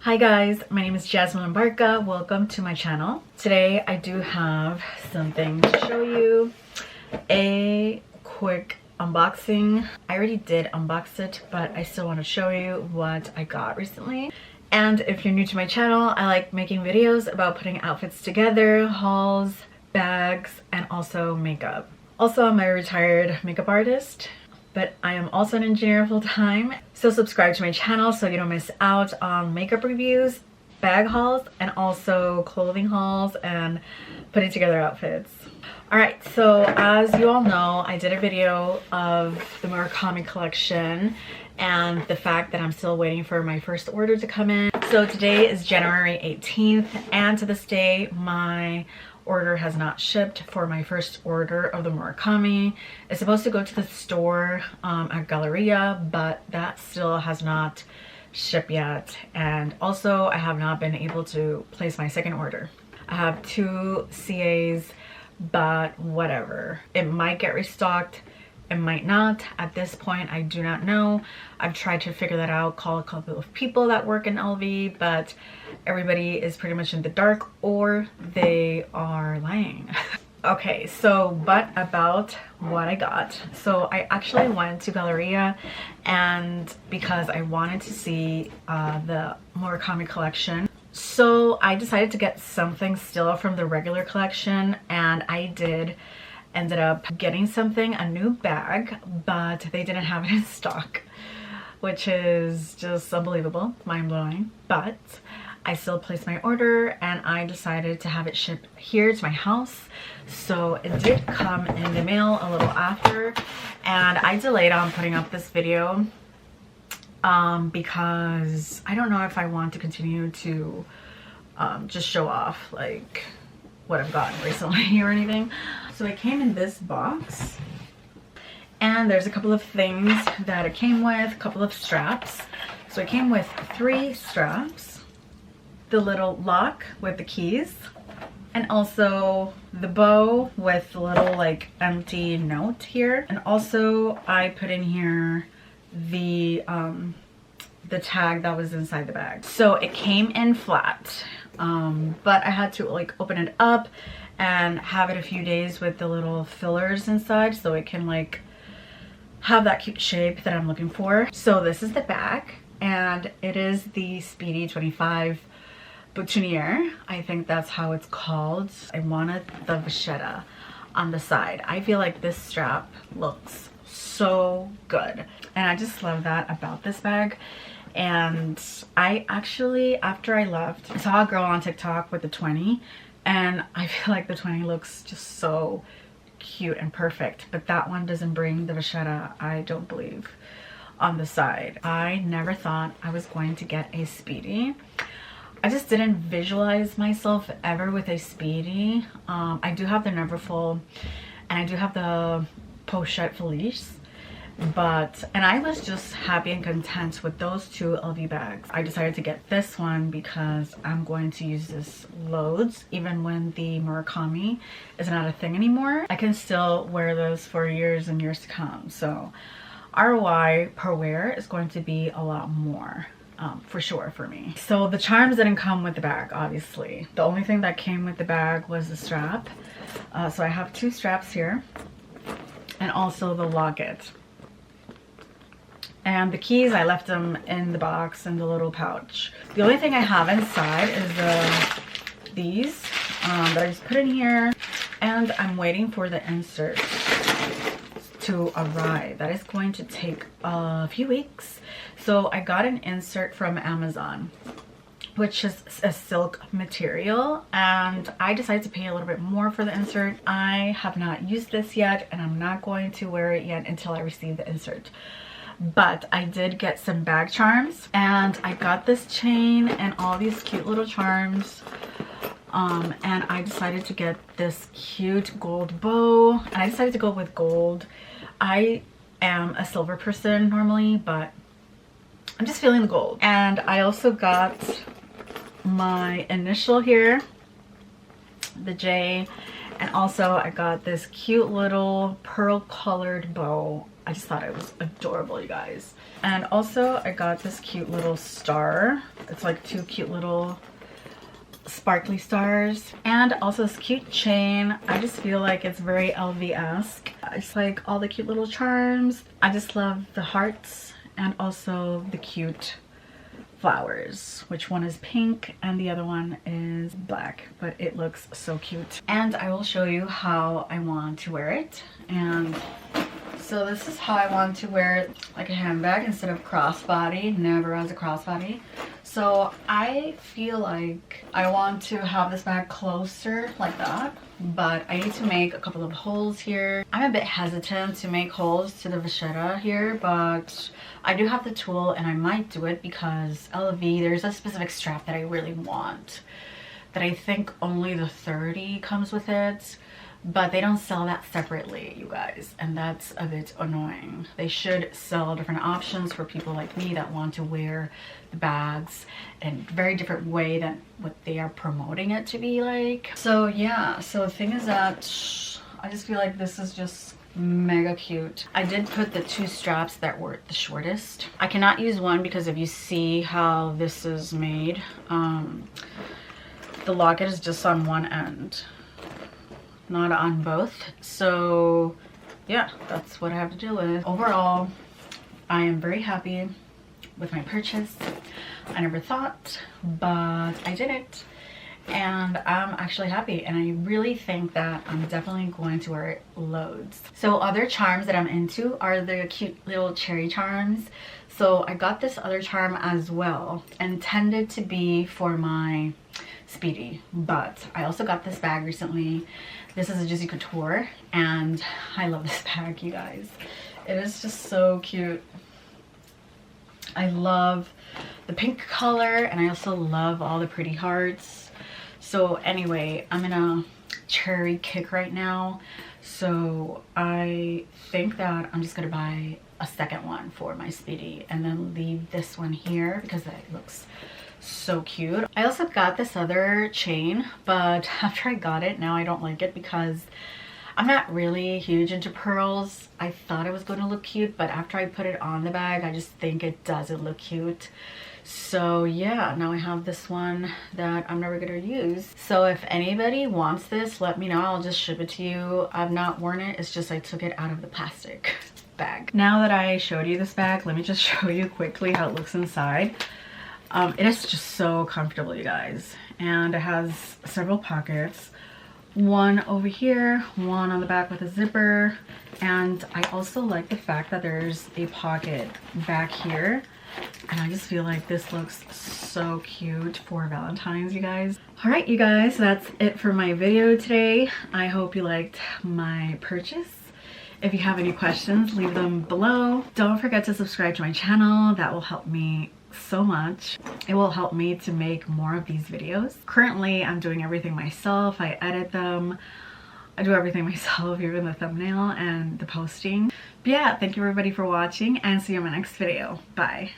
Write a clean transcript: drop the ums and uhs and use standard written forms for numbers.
Hi guys, my name is Jazmine Lambarca. Welcome to my channel. Today I do have something to show you. A quick unboxing. I already did unbox it, but I still want to show you what I got recently. And if you're new to my channel, I like making videos about putting outfits together, hauls, bags, and also makeup. Also, I'm a retired makeup artist, but I am also an engineer full-time. So subscribe to my channel so you don't miss out on makeup reviews, bag hauls, and also clothing hauls and putting together outfits. Alright, so as you all know, I did a video of the Murakami collection and the fact that I'm still waiting for my first order to come in. So today is January 18th, and to this day my order has not shipped for my first order of the Murakami. It's supposed to go to the store at Galleria, but that still has not shipped yet. And also I have not been able to place my second order. I have 2 CAs, but whatever. It might get restocked, it might not. At this point, I do not know. I've tried to figure that out, call a couple of people that work in LV, but everybody is pretty much in the dark or they are lying. Okay, so but about what I got. So I actually went to Galleria, and because I wanted to see the Murakami collection. So I decided to get something still from the regular collection, and I did. Ended up getting something, a new bag, but they didn't have it in stock, which is just unbelievable, mind-blowing. But I still placed my order and I decided to have it shipped here to my house. So it did come in the mail a little after, and I delayed on putting up this video because I don't know if I want to continue to just show off like what I've gotten recently or anything. So it came in this box, and there's a couple of things that it came with, a couple of straps. So it came with 3 straps, the little lock with the keys, and also the bow with the little like empty note here. And also I put in here the tag that was inside the bag. So it came in flat, but I had to like open it up and have it a few days with the little fillers inside so it can like have that cute shape that I'm looking for. So this is the bag, and it is the Speedy 25 Bandouliere. I think that's how it's called. I wanted the vachetta on the side. I feel like this strap looks so good, and I just love that about this bag. And I actually, after I left, I saw a girl on TikTok with the 20, and I feel like the 20 looks just so cute and perfect, but that one doesn't bring the vachetta, I don't believe, on the side. I never thought I was going to get a Speedy. I just didn't visualize myself ever with a Speedy. I do have the Neverfull, and I do have the Pochette Felice, and I was just happy and content with those 2 LV bags. I decided to get this one because I'm going to use this loads. Even when the Murakami is not a thing anymore, I can still wear those for years and years to come. So ROI per wear is going to be a lot more for sure for me. So the charms didn't come with the bag, obviously. The only thing that came with the bag was the strap. So I have 2 straps here, and also the locket. And the keys, I left them in the box in the little pouch. The only thing I have inside is these that I just put in here, and I'm waiting for the insert to arrive. That is going to take a few weeks. So I got an insert from Amazon, which is a silk material, and I decided to pay a little bit more for the insert. I have not used this yet, and I'm not going to wear it yet until I receive the insert. But I did get some bag charms, and I got this chain and all these cute little charms, and I decided to get this cute gold bow, and I decided to go with gold. I am a silver person normally, but I'm just feeling the gold. And I also got my initial here, the J, and also I got this cute little pearl colored bow I just thought it was adorable, you guys. And also I got this cute little star. It's like 2 cute little sparkly stars, and also this cute chain. I just feel like it's very LV-esque. I just like all the cute little charms. I just love the hearts and also the cute flowers, which one is pink and the other one is black, but it looks so cute. And I will show you how I want to wear it. And so this is how I want to wear it, like a handbag instead of crossbody, never as a crossbody. So I feel like I want to have this bag closer like that, but I need to make a couple of holes here. I'm a bit hesitant to make holes to the vachetta here, but I do have the tool and I might do it because LV, there's a specific strap that I really want that I think only the 30 comes with it. But they don't sell that separately, you guys, and that's a bit annoying. They should sell different options for people like me that want to wear the bags in a very different way than what they are promoting it to be like. So yeah, so the thing is that I just feel like this is just mega cute. I did put the 2 straps that were the shortest. I cannot use one because if you see how this is made, the locket is just on one end, not on both. So yeah, that's what I have to deal with. Overall, I am very happy with my purchase. I never thought, but I did it and I'm actually happy, and I really think that I'm definitely going to wear it loads. So other charms that I'm into are the cute little cherry charms. So I got this other charm as well, intended to be for my Speedy, but I also got this bag recently. This is a Juicy Couture and I love this bag, you guys. It is just so cute. I love the pink color and I also love all the pretty hearts. So anyway, I'm in a cherry kick right now, so I think that I'm just gonna buy a second one for my Speedy and then leave this one here because it looks so cute. I also got this other chain, but after I got it, now I don't like it because I'm not really huge into pearls. I thought it was going to look cute, but after I put it on the bag, I just think it doesn't look cute. So yeah, now I have this one that I'm never gonna use. So if anybody wants this, let me know. I'll just ship it to you. I've not worn it. It's just I took it out of the plastic bag. Now that I showed you this bag, let me just show you quickly how it looks inside. It is just so comfortable, you guys, and it has several pockets, one over here, one on the back with a zipper, and I also like the fact that there's a pocket back here, and I just feel like this looks so cute for Valentine's, you guys. All right, you guys, that's it for my video today. I hope you liked my purchase. If you have any questions, leave them below. Don't forget to subscribe to my channel. That will help me so much. It will help me to make more of these videos. Currently, I'm doing everything myself. I edit them. I do everything myself, even the thumbnail and the posting. But yeah, thank you everybody for watching and see you in my next video. Bye.